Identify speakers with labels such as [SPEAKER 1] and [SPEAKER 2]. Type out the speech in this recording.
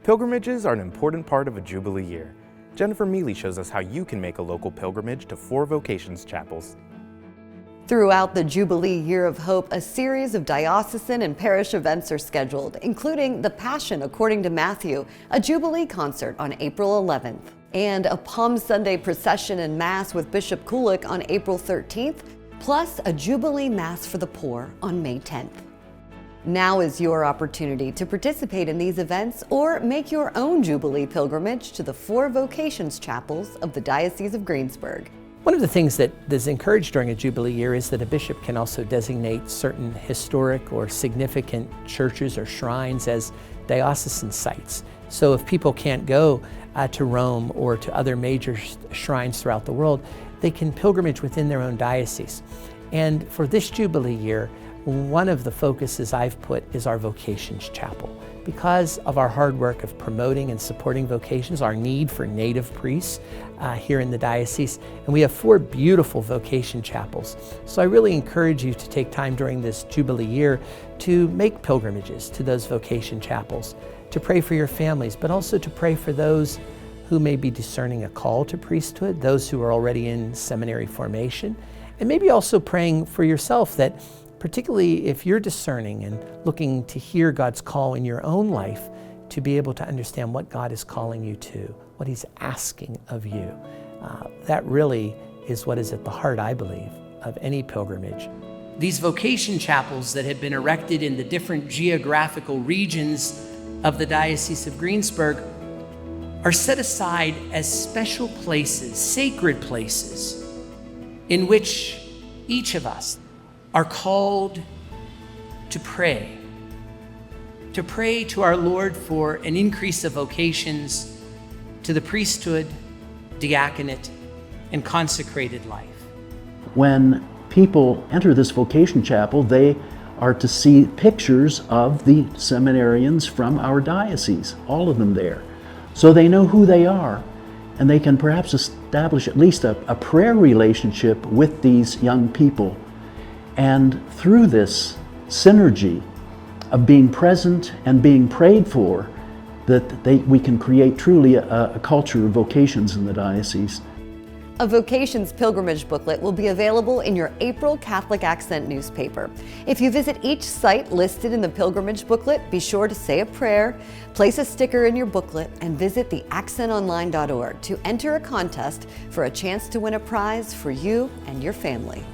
[SPEAKER 1] Pilgrimages are an important part of a Jubilee year. Jennifer Mealy shows us how you can make a local pilgrimage to 4 vocations chapels.
[SPEAKER 2] Throughout the Jubilee Year of Hope, a series of diocesan and parish events are scheduled, including the Passion According to Matthew, a Jubilee concert on April 11th, and a Palm Sunday procession and Mass with Bishop Kulik on April 13th, plus a Jubilee Mass for the Poor on May 10th. Now is your opportunity to participate in these events or make your own Jubilee pilgrimage to the 4 vocations chapels of the Diocese of Greensburg.
[SPEAKER 3] One of the things that is encouraged during a Jubilee year is that a bishop can also designate certain historic or significant churches or shrines as diocesan sites. So if people can't go to Rome or to other major shrines throughout the world, they can pilgrimage within their own diocese. And for this Jubilee year, one of the focuses I've put is our vocations chapel. Because of our hard work of promoting and supporting vocations, our need for native priests here in the diocese, and we have 4 beautiful vocation chapels. So I really encourage you to take time during this Jubilee year to make pilgrimages to those vocation chapels, to pray for your families, but also to pray for those who may be discerning a call to priesthood, those who are already in seminary formation, and maybe also praying for yourself that particularly if you're discerning and looking to hear God's call in your own life, to be able to understand what God is calling you to, what He's asking of you. That really is what is at the heart, I believe, of any pilgrimage.
[SPEAKER 4] These vocation chapels that have been erected in the different geographical regions of the Diocese of Greensburg are set aside as special places, sacred places, in which each of us are called to pray to our Lord for an increase of vocations to the priesthood, diaconate, and consecrated life.
[SPEAKER 5] When people enter this vocation chapel, they are to see pictures of the seminarians from our diocese, all of them there. So they know who they are, and they can perhaps establish at least a prayer relationship with these young people. And through this synergy of being present and being prayed for, we can create truly a culture of vocations in the diocese.
[SPEAKER 2] A vocations pilgrimage booklet will be available in your April Catholic Accent newspaper. If you visit each site listed in the pilgrimage booklet, be sure to say a prayer, place a sticker in your booklet, and visit theaccentonline.org to enter a contest for a chance to win a prize for you and your family.